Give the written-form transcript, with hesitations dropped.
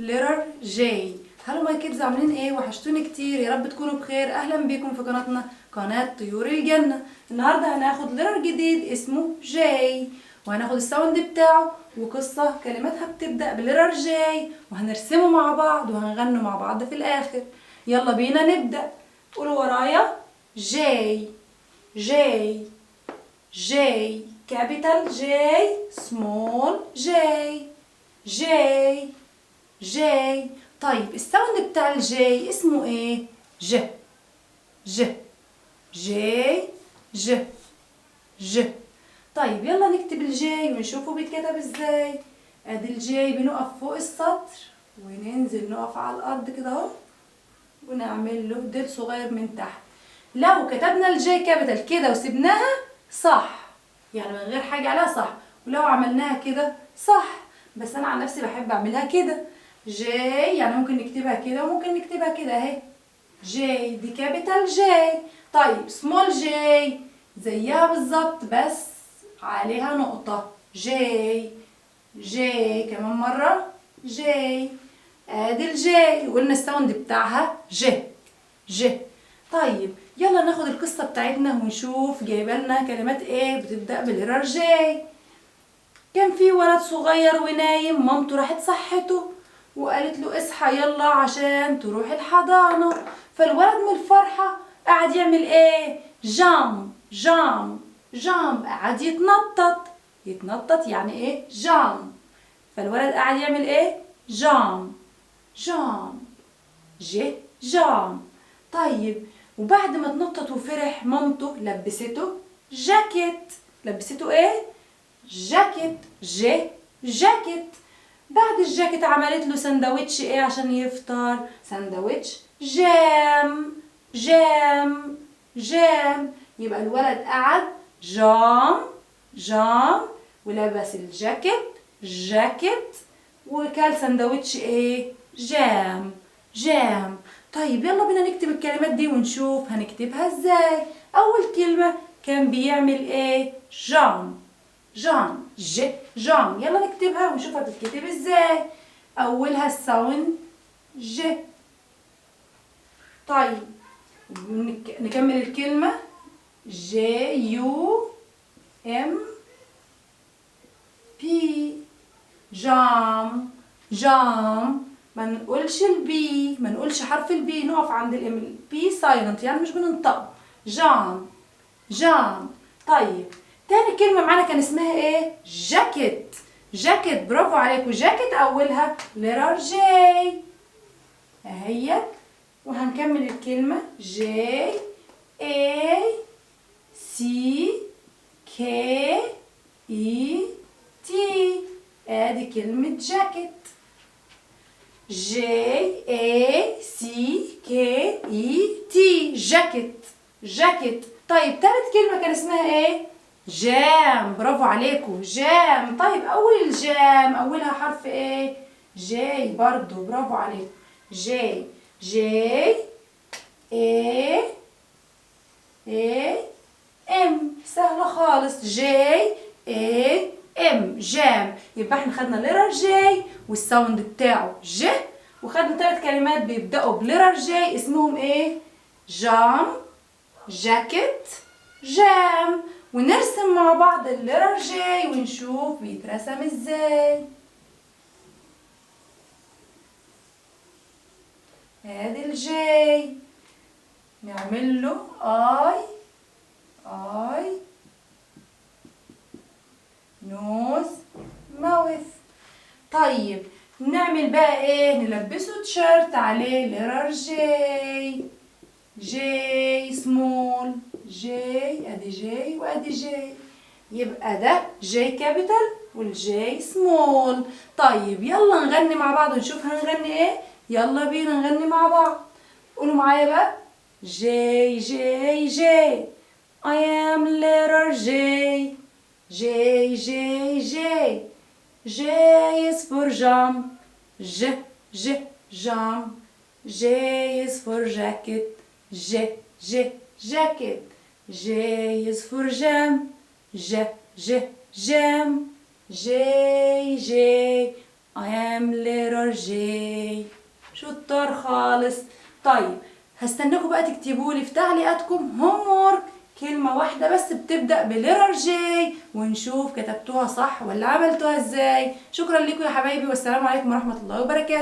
letter J. هلو ماي كيدز، عاملين ايه؟ وحشتوني كتير، يا رب تكونوا بخير. اهلا بيكم في قناتنا، قناة طيور الجنة. النهارده هناخد letter جديد اسمه J، وهناخد الساوند بتاعه وقصة كلماتها بتبدأ بليتر J، وهنرسمه مع بعض وهنغنوا مع بعض في الاخر. يلا بينا نبدأ. قولوا ورايا: J J J capital J small j J J. طيب الساوند بتاع الجي اسمه ايه؟ ج ج ج ج ج. طيب يلا نكتب الجي ونشوفه بيتكتب ازاي. ادي الجي بنقف فوق السطر وننزل نقف على الارض كده اهو، ونعمل له ديل صغير من تحت. لو كتبنا الجي كابيتال كده وسبناها صح، يعني من غير حاجه عليها صح، ولو عملناها كده صح، بس انا عن نفسي بحب اعملها كده. جي يعني ممكن نكتبها كده وممكن نكتبها كده اهي. جي دي كابيتال جي. طيب سمول جي زيها بالظبط بس عليها نقطة. جي جي كمان مرة. جي. ادي الجي وقلنا الساوند بتاعها ج ج. طيب يلا ناخد القصة بتاعتنا ونشوف جايبه لنا كلمات ايه بتبدأ بالليتر جي. كان في ولد صغير ونايم، مامته راحت صحته وقالت له اصحى يلا عشان تروح الحضانة. فالولد من الفرحة قعد يعمل ايه؟ جامب جامب جامب، قعد يتنطط. يتنطط يعني ايه؟ جامب. فالولد قعد يعمل ايه؟ جامب جامب جامب. طيب وبعد ما اتنطط وفرح، مامته لبسته جاكيت. لبسته ايه؟ جاكيت جاكيت. بعد الجاكيت عملت له سندوتش ايه عشان يفطر؟ سندوتش جام جام. يبقى الولد قعد جام ولبس الجاكيت جاكيت، وكل سندوتش ايه؟ جام. طيب يلا بينا نكتب الكلمات دي ونشوف هنكتبها ازاي. اول كلمة كان بيعمل ايه؟ جام جام. يلا نكتبها ونشوفها بتتكتب ازاي. اولها الساوند ج. طيب نكمل الكلمة جي يو ام بي. جام. ما نقولش البي، ما نقولش حرف البي، نقف عند الام. البي سايلنت يعني مش بننطق. جام. طيب تاني كلمة معانا كان اسمها ايه؟ جاكيت. برافو عليكم. جاكيت اولها ليتر جي اهيت. وهنكمل الكلمة جي اي سي كي اي تي. ادي كلمة جاكيت. جي اي سي كي اي تي جاكيت. طيب تالت كلمة كان اسمها ايه؟ جام. برافو عليكم. جام. طيب اول الجام اولها حرف ايه؟ جي برضو. برافو عليكم. جي اي ام. سهلة خالص. جي اي ام جام. يبقى احنا خدنا ليتر جي والساوند بتاعه ج، وخدنا 3 كلمات بيبدأوا بليتر جي اسمهم ايه؟ جام جاكيت جام. ونرسم مع بعض الليتر جي ونشوف بيترسم ازاي. ادي الجي نعمل له اي نوز ماوث. طيب نعمل بقى ايه؟ نلبسه تيشيرت عليه ليتر جي سمول. جي ادي جي وادي جي، يبقى ده جي كابيتال والجي سمول. طيب يلا نغني مع بعض ونشوف هنغني ايه. يلا بينا نغني مع بعض. قولوا معايا بقى: جي I am letter J. J is for jump. Jump. J is for jacket. Jacket. J is for jam. Jam. J I am letter J. شطار خالص. طيب هستناكم بقى تكتبوا لي في تعليقاتكم هوم وورك كلمة واحدة بس بتبدأ بليتر جي، ونشوف كتبتوها صح ولا عملتوها ازاي. شكرا لكم يا حبايبي، والسلام عليكم ورحمة الله وبركاته.